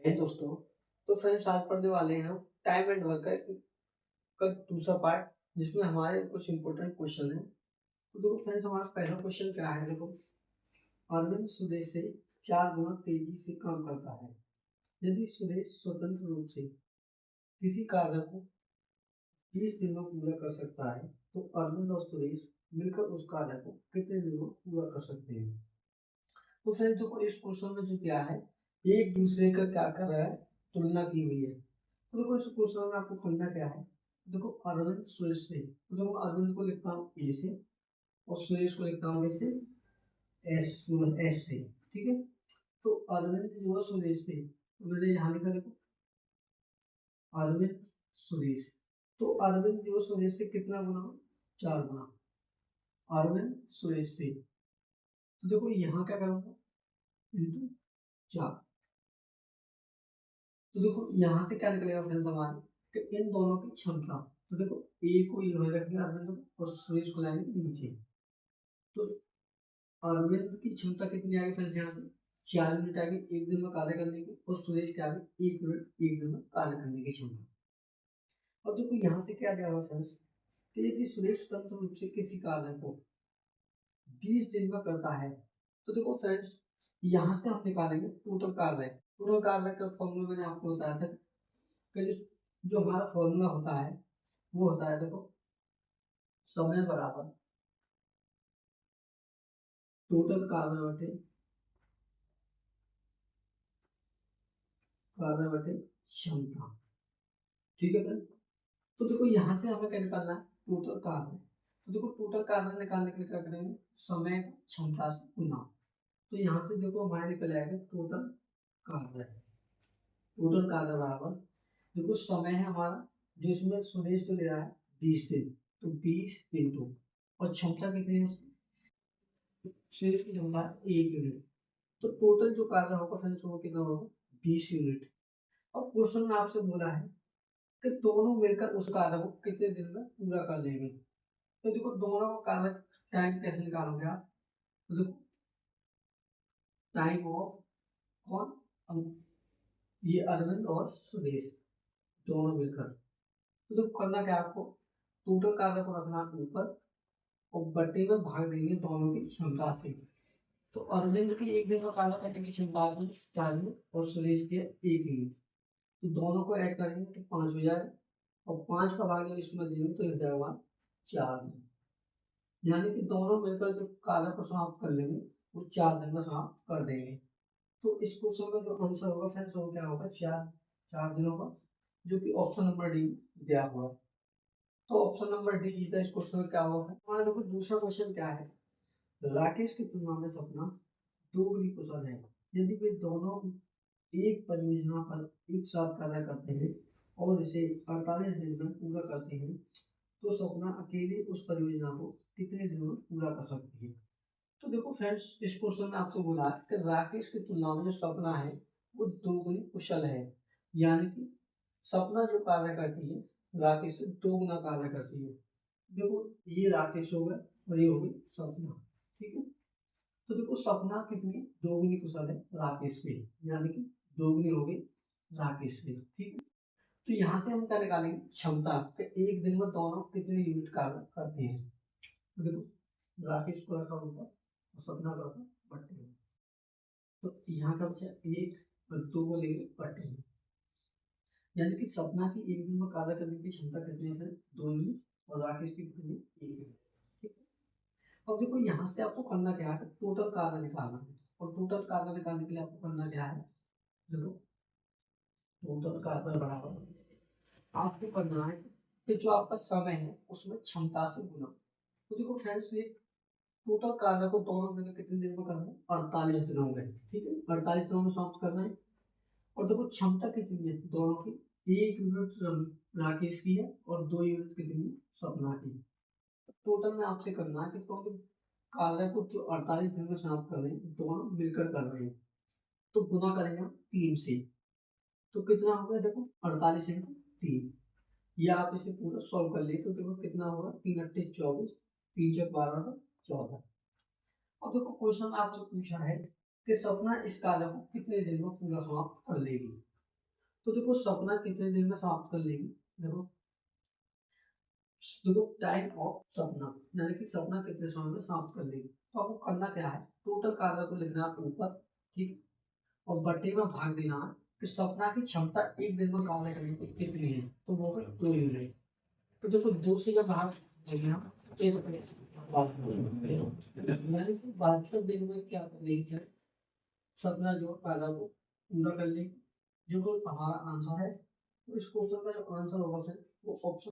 दोस्तों, तो फ्रेंड्स आज पढ़ने वाले हैं हम टाइम एंड वर्क का दूसरा पार्ट, जिसमें हमारे कुछ इंपॉर्टेंट क्वेश्चन हैं। तो देखो फ्रेंड्स, हमारा पहला क्वेश्चन क्या है। देखो, अरविंद सुरेश से 4 गुना तेजी से काम करता है। यदि सुरेश स्वतंत्र रूप से किसी कार्य को 30 दिन में पूरा कर सकता है, तो अरविंद और सुरेश मिलकर उस कार्य को कितने दिन में पूरा कर सकते हैं। तो फ्रेंड्स देखो, इस क्वेश्चन में जो क्या है, एक दूसरे का क्या कर रहा है, तुलना की हुई है। तो देखो, इस क्वेश्चन में आपको करना क्या है। देखो, अरविंद सुरेश से, तो देखो अरविंद को लिखता हूँ ए से और सुरेश को लिखता हूँ ऐसे एस एस से। ठीक है, तो अरविंद जो है सुरेश से, तो मैंने यहाँ लिखा। देखो, अरविंद सुरेश, तो अरविंद जो सुरेश से कितना गुना, 4 गुना। अरविंद सुरेश से, तो देखो यहाँ क्या करूँगा, इंटू 4। तो देखो यहाँ से क्या निकलेगा फ्रेंड्स हमारे, कि इन दोनों की क्षमता। तो देखो, ए को ये रखेंगे अरविंद को और सुरेश को लाएंगे नीचे। तो अरविंद की क्षमता कितनी आएगी फ्रेंड्स, यहाँ से 4 मिनट आएगी एक दिन में कार्य करने की, और सुरेश के आगे 1 मिनट एक दिन में कार्य करने की क्षमता। अब देखो यहाँ से क्या दिया हुआ फ्रेंड्स, कि यदि सुरेश स्वतंत्र रूप से किसी कार्य को 20 दिन में करता है, तो देखो फ्रेंड्स, यहाँ से हम निकालेंगे टोटल कार्य। टोटल कार्य का फॉर्मूला मैंने आपको बताया था कि जो हमारा फॉर्मूला होता है वो होता है, देखो, समय बराबर टोटल कार्य बटे क्षमता। ठीक है फ्रेंड, तो देखो यहाँ से हमें क्या निकालना है, टोटल कार्य। तो देखो, टोटल कार्य निकालने के लिए क्या करेंगे, समय को क्षमता से गुना। तो यहाँ से देखो हमारे निकल आएगा टोटल कार्य। टोटल कार्य बराबर, देखो समय है हमारा, जो इसमें सुरेश जो ले रहा है 20 दिन, तो 20 इंटू, और क्षमता कितनी है उसकी, सुरेश की क्षमता है 1 यूनिट। तो टोटल जो कार्य होगा फ्रेंड्स वो कितना होगा, 20 यूनिट। और क्वेश्चन में आपसे बोला है कि दोनों मिलकर उस कार्य को कितने दिन में पूरा कर लेंगे। तो देखो, दोनों का कार्य टाइम कैसे निकालोगे आप। तो देखो, टाइम ऑफ कौन, ये अरविंद और सुरेश दोनों मिलकर। तो देखो करना क्या है आपको, टोटल कार्य को रखना ऊपर और बटे में भाग देंगे दोनों की क्षमता से। तो अरविंद की एक दिन का कार्य करने की क्षमता है 4 दिन और सुरेश की 1 दिन। तो दोनों को ऐड करेंगे तो 5 हो जाएगा, और 5 का भाग जब इसमें देंगे तो हो जाएगा 4 दिन। यानी कि दोनों मिलकर जो कार्य को समाप्त कर लेंगे वो 4 दिन में समाप्त कर देंगे। तो इस क्वेश्चन का जो आंसर होगा फ्रेंड्स वो क्या होगा, 4 दिनों का, जो कि ऑप्शन नंबर डी दिया हुआ है। तो ऑप्शन नंबर डी जीता इस क्वेश्चन में। क्या होगा हमारे देखो, दूसरा क्वेश्चन क्या है, राकेश की तुलना में सपना दोगुनी कुशल है। यदि वे दोनों एक परियोजना पर एक साथ कार्य करते हैं और इसे 48 दिन में पूरा करते हैं, तो सपना अकेले उस परियोजना को कितने दिनों में पूरा कर सकती है। तो देखो फ्रेंड्स, इस क्वेश्चन में आपसे बोला है कि राकेश की तुलना में जो सपना है वो दोगुनी कुशल है। यानी कि सपना जो कार्य करती है राकेश से 2 गुना कार्य करती है। देखो, ये राकेश हो गया और ये हो गई सपना। ठीक है, तो देखो सपना कितनी है, 2 गुनी कुशल है राकेश से, यानी कि 2 गुनी हो गई राकेश से। ठीक है, तो यहाँ से हम क्या निकालेंगे, क्षमता कि एक दिन में दोनों कितने यूनिट कार्य करते हैं। तो देखो, राकेश को रखा होगा और सपना को रखा बट्टे में। तो यहाँ का बचा 1 और 2 को लेंगे बट्टे में, यानी कि सपना की एक दिन में कार्य करने की क्षमता कितनी है, 2 यूनिट, और राकेश की कितनी, 1 यूनिट। ठीक है, अब देखो यहाँ से आपको करना क्या है, टोटल कार्य निकालना है। और टोटल कार्य निकालने के लिए आपको करना क्या है, देखो, टोटल कार्य बराबर आपको करना है कि जो आपका समय है उसमें क्षमता से गुना। तो देखो फ्रेंड्स, ये टोटल कार्य को दोनों मिलकर कितने दिन में करना है, 48 दिनों में। ठीक है, 48 दिनों में समाप्त करना है। और देखो क्षमता कितनी है दोनों की, 1 यूनिट राकेश की है और 2 यूनिट कितनी सपना की। टोटल में आपसे करना है कि टोटल कार्य को जो 48 दिन में समाप्त कर रहे हैं दोनों मिलकर कर रहे हैं, तो गुना करेंगे हम 3 से। तो कितना होगा, देखो 48 इंटू 3, या आप इसे पूरा सॉल्व कर लिए तो देखो कितना होगा, 3 × 8 = 24, 3 × 4 = 14। और देखो क्वेश्चन आपसे पूछा है कि सपना इस कार्य को कितने दिन में पूरा समाप्त कर लेगी। तो देखो सपना कितने दिन में समाप्त कर लेगी। देखो देखो टाइम ऑफ सपना, यानी कि सपना कितने समय में समाप्त कर लेगी। तो आपको करना क्या है, टोटल कार्य को लिखना है ऊपर, ठीक, और बटे में भाग देना है कि सपना की क्षमता एक दिन में कार्य करने की कितनी है, तो वो है 2 यूनिट। तो देखो 2 से जब भाग देंगे हम, फिर यानी कि 72 दिन में क्या कर लेंगे, सपना जो कार्य को पूरा कर लेंगे। जो हमारा आंसर है, तो इस क्वेश्चन का जो आंसर होगा फिर वो ऑप्शन